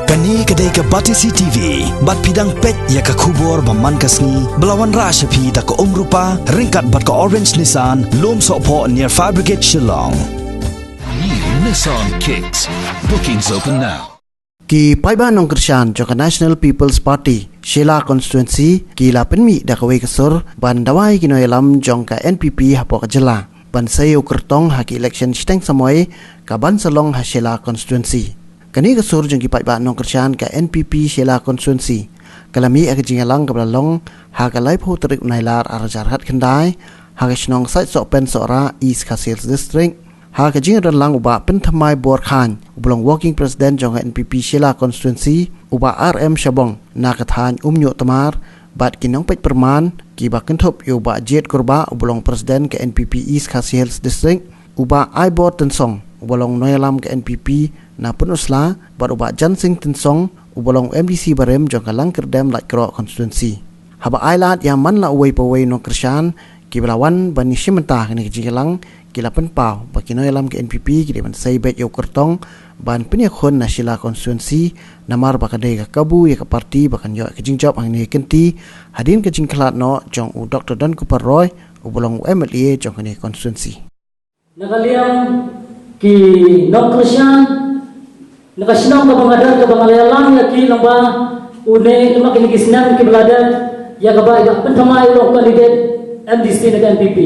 Kani kedai ke Batisi TV, bat pidang pet ya ke kubur baman kasni, belawan rashapi da ke rupa, ringkat bat ke Orange Nissan, lom sokpo near Fire Brigade Shillong. New Nissan Kicks. Bookings open now. Ki Paiban Nong Krishan Joka National People's Party Sheila Constituency ki la penmi da kawai kesur ban dawai kino elam jongka NPP hapo kajela ban sayo kertong haki election steng samoy ka ban salong ha Sheila Constituency kani kesur jong ki Paiban Nong Krishan ka NPP Sheila Constituency kalami ak jingalang ka blalong ha ka lai pho trik nailar arjarhat khandai ha ka snong sai so pen sora East Khasiels District ha ka jing ran lang uba pen thamai bor khan ublong working president jong NPP Sheila Constituency uba RM Shabong na ka than nyo tamar bat kinong pet perman ki ba kenthop yo ba jet kurba ublong president ke NPP East Khasiels District uba Aibor Tensong ublong noyalam ke NPP na penusla bat uba Jansing Tensong ublong MDC Barem jong kalang kerdem lak kro constituency haba ailat yang man la uwei pawei no Krishan ki belawan bani simenta kini jigelang kilapan pau bakino yalam ke NPP kini ban sai bet yo kertong ban penyakhon na Sheila Constituency namar bakadai ka kabu ya ka parti bakan yo ke jingjop ang ni kenti hadin ke jingklat no jong u Dr. Dan Cooper Roy ubolong MLA jong ni constituency nakaliam ki Dr. Shan nakasinam ka bangadar ka bangalayalam ya ki lamba une lama kini kisnan ki beladan ya ka ba ya pentamai lo kandidat MDC dengan NPP.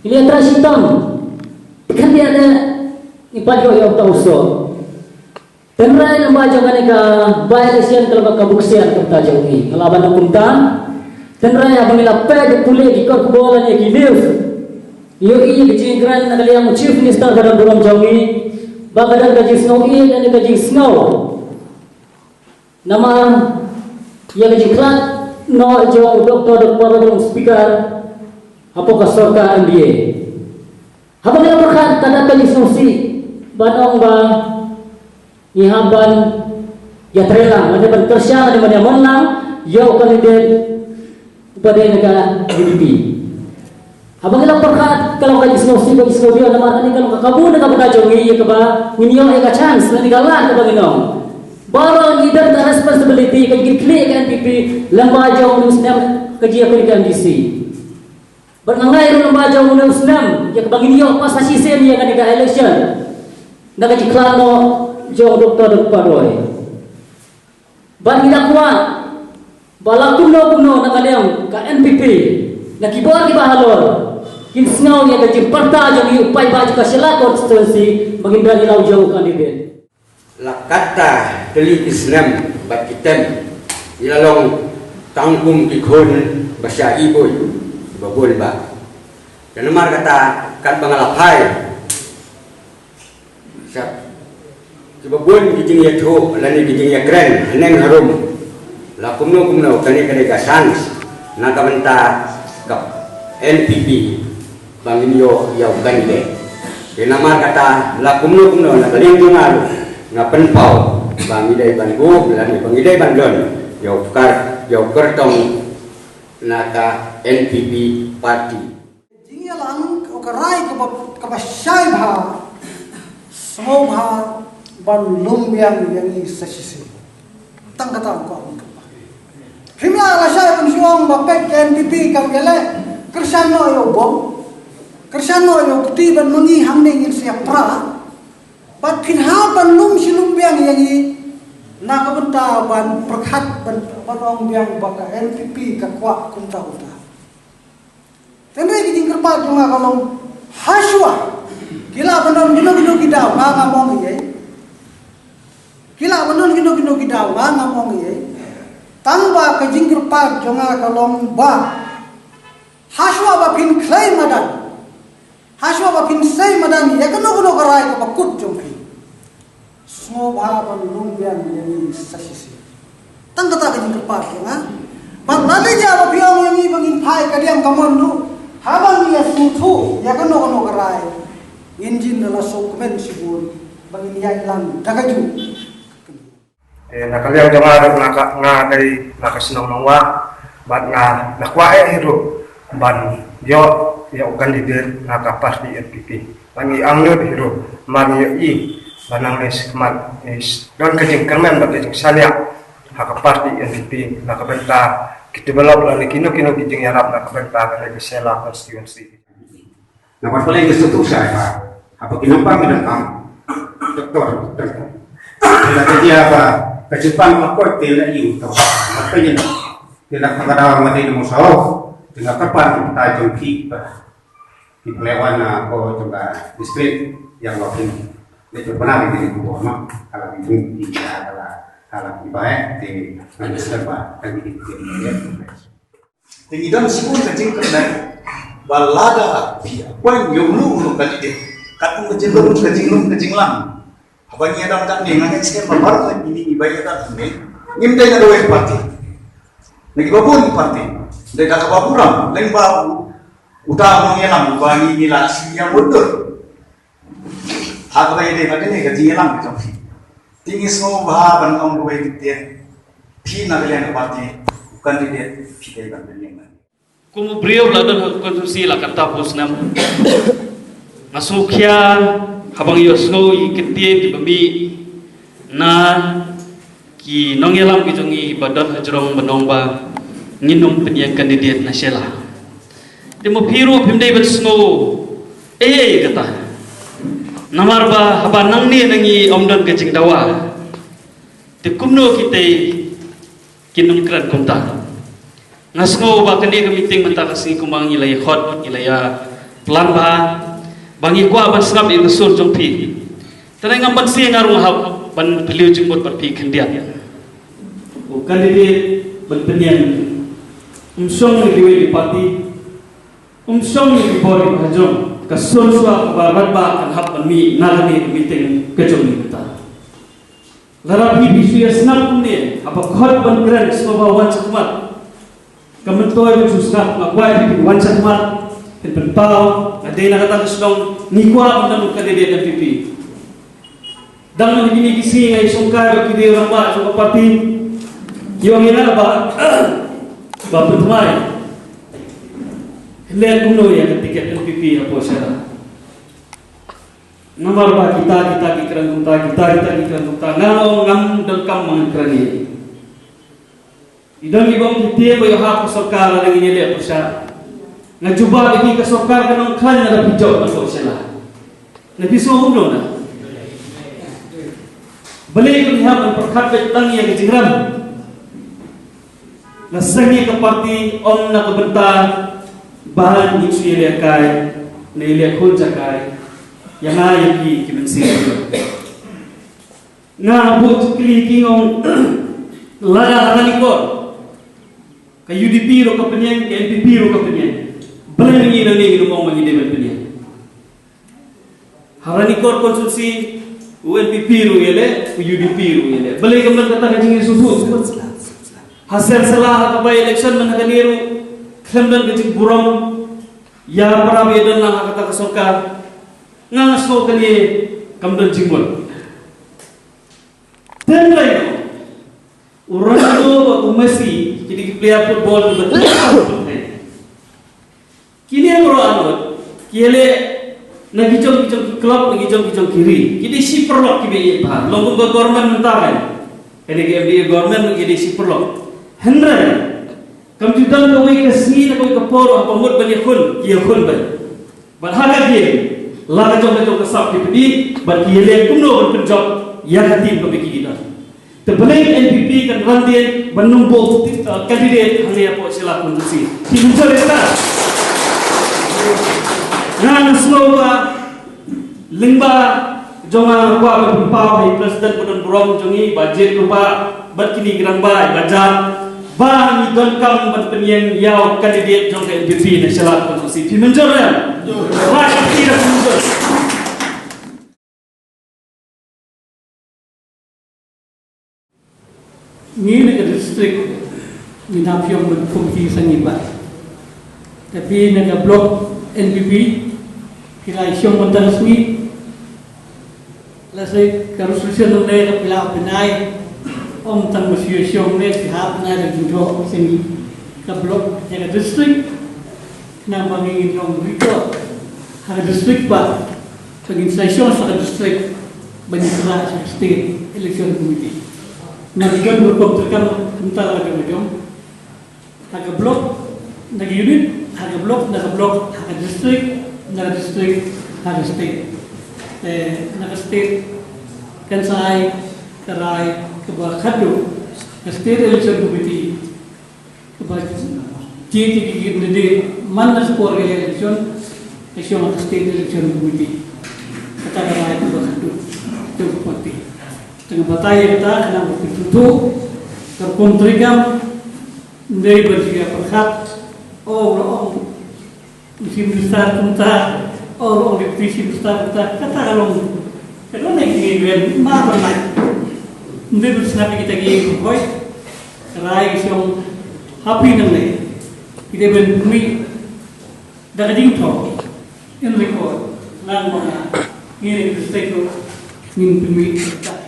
Ini antara hitam. Kan dia ada ipan yang tahu so. Tenrai lembaga jangan ika bayar sian kalau kabuksian kita jauh ni. Ngelaban hukumtan. Tenrai abang ila peg pulih di kor kebolan yang news. Iyo ini kejingkran nak lihat chief minister dalam dalam jauh ni. Bagadan gaji snow ini dan gaji snow. Nama yang kejingkran no jauh doktor dan speaker. Apa kasorka MBA? Apa dia berkat tanda kali solusi banong bang ihaban ya trelang ada ban tersyang ada ban yang menang yo kandidat pada negara GDP. Apa dia berkat kalau kali solusi bagi solusi nama tadi kalau kabur dengan berkajongi ya keba minyo ya chance nanti galan keba ginong. Baru leader the responsibility kan klik NPP lembaga muslim kerja pendidikan DC. Bernangai rumah baca undang Islam yang kebagi dia pas hasisen yang ada election nak diklano jauh Dr. Paroy ban tidak kuat balak kuno nak kalian ke NPP nak kibar di bahalor kin sengau yang gaji perta jadi upai baca ke Sheila Constituency menghindari lau jauh kandidat lakata teli Islam bat kita ilalong tangkum kikon bahasa ibu babul ba dan nomor kata kat bangalapay sa babul kijing ya tho lani kijing ya kren neng harum la kumno kani kani ka sans na kabanta kap NPP banginyo ya gande dan nomor kata la kumno na kaling dungal nga penpau bangidai bangu lani bangidai bandon ya ukar ya kertong naka NPP party. Jingalang okarai kabasyay bha semua bha ban lumbiang yang sesisi. Tangkatan ko ang kapal. Himla la siya ang siyong bapet NPP kagele Krisano yo bom. Krisano yo kutiban mangi hamning siya pra. Bat pinhaban lum si lumbiang yang nakabenta ban perkhat ban panong biang baka NPP kakwa kunta uta tenre ki jingkerpa junga kalong haswa kila banon gino gidaw nga mong iye kila banon gino gidaw nga mong iye tangba ka jingkerpa junga kalong ba haswa ba pin claim madan haswa ba pin say madan ya kano karay ka pakut jongki semua bahapan lumbian yang sasisi. Tangga tak kejeng kerpas ya. Bat lali dia apa piang yang ini bangin pai kalian kamandu. Habang dia sutu ya kano kerai. Injin adalah dokumen sibul bangin dia hilang dagaju. Nakaliang jamaah dari nakasinong nongwa bat nakwae hidup ban yo ya kandidat nakapas di NPP. Bangi amyo hidup mari i banang les kemat is don kejing kermen bak kejing salia hak parti NPP nak benta kita develop lagi kino kejing yarap nak benta lagi Sheila constituency. Nampak paling kesuatu saya apa kenapa menentang doktor. Tidak dia apa kejepang apa tidak iu tahu apa yang tidak kadang mati di musuh dengan kapan kita jumpi di Pelewan atau coba distrik yang wakil itu benar di Kubur mak kalau itu tidak kalau baik di Nasrullah dan di tinggi dan sibuk kecil kerana balada poin yang lu kali deh kata kecil lang apa ni ada tak ni ngangai sekian baru ini ibadah tak ni ngimdai ada web parti lagi babun parti dari kata baburam lain babu utama mengelam bagi nilai yang betul hak bayi dia pada ni gaji elang macam ni. Tinggi semua bahan orang bayi kita, pi nak kalian parti bukan dia pi kalian berdua. Kumu beliau ladan konstitusi lah kata pusnam. Masuknya habang yosno iketian di bumi na ki nongelam kijongi badan hajrong menomba nginum penyang kandidat nasional. Demo piru pimdai bersno kata. Namar ba haba nang ni nangi omdon kecing dawa. Te kumno kita kinum kran kumta. Ngasno ba kani ka meeting menta kasi kumang ilay hot ilaya plan ba bangi kwa ban sngap i sur jongpi. Tanay ngam ban si ngarung hab ban peliu jingmot ban pi kendian. O kandidat ban penyan umsong ni di parti umsong ni bori hajong kasulswa barat ba kan hab mi nagani meeting kejong kita larapi bisu snap ne apa khot ban kran soba wan chakmat kamentoi bu snap magwai bi wan chakmat pen pau adena kata slong nikwa undan kadede NPP dang ni kisi ngai songkai kide ramba soba parti yo ngina ba pertama lihat kuno yang tiket NPP apa saya. Nomor ba kita kiran kunta ngau ngam dengkam mangkrani. Idam ibang kita bayo hak sarkar dengan ini lihat pusat. Ngajuba lagi ke sarkar kanong kan ada hijau apa saya. Nabi semua belum na. Balik ke lihat perkat betang yang kejiram. Nasangi ke parti om nak kebentar bahan isu yang kai, nilai kunci kai, yang ayah ki mensi. Ngabut keliling orang lada harani kor, ke UDP ro kepenyen, ke NPP ro kepenyen, benar ni nanti rumah orang ini berpenyen. Harani kor konsumsi UNPP ro yele, UDP ro yele. Balik kemudian kata kecing susu. Hasil salah apa election mana kaliru. Kemudian kecik burung ya para bedan lah kata kesorkar ngaso kali kemudian jingmul dan lain orang itu waktu Messi jadi player football betul kini orang anut kile nagi jong klub nagi jong kiri jadi si perlok kibe itu lombong government mentah jadi MDA government jadi si perlok Henry kamu juga ngawai kesini nak kau kapor apa mud banyak kun, kia kun ban. Berharga dia, laga jom kesap dipedi, bagi dia kuno berpenjab yang hati membagi kita. Terbalik NPP kan randian menumpuk kandidat hanya apa sila konstitusi. Dimuncul kita. Ngan slowa lingba jonga kuat berpau presiden pun berong jongi budget rupa berkini gerang bay bajan. Bang idolkam berpenyen yau kandidat jong ke NPP nasional konstitusi pimenjor ya rakyat tidak menjor ni negara distrik minapyong berfungsi sangibat tapi negara blok NPP kira isyong mentasmi lasai karusulusan negara pila penai Om tang masyusyong ni pihak na nagdudok sini ke blok yang distrik na mangingin yung rito ang distrik ba pagin sesyon sa distrik banyak kelas state election committee. Nagikan berkomplikkan tentang lagi macam harga blok, nagi unit, harga blok, harga distrik, harga state. Naga state kan saya kerai kebakadu state election committee kebak jadi gini mana skor election state election committee kata kerai kebakadu itu penting. Dengan bataya kita kena bertutu terkontrigam dari berjiga perhat orang musim besar kita orang deputi besar kita kata kalau naik gini mana naik dari bersama kita gini koi rai siang happy nanti kita berdua dah jingkau yang rekod nang mana ini kita itu ingin berdua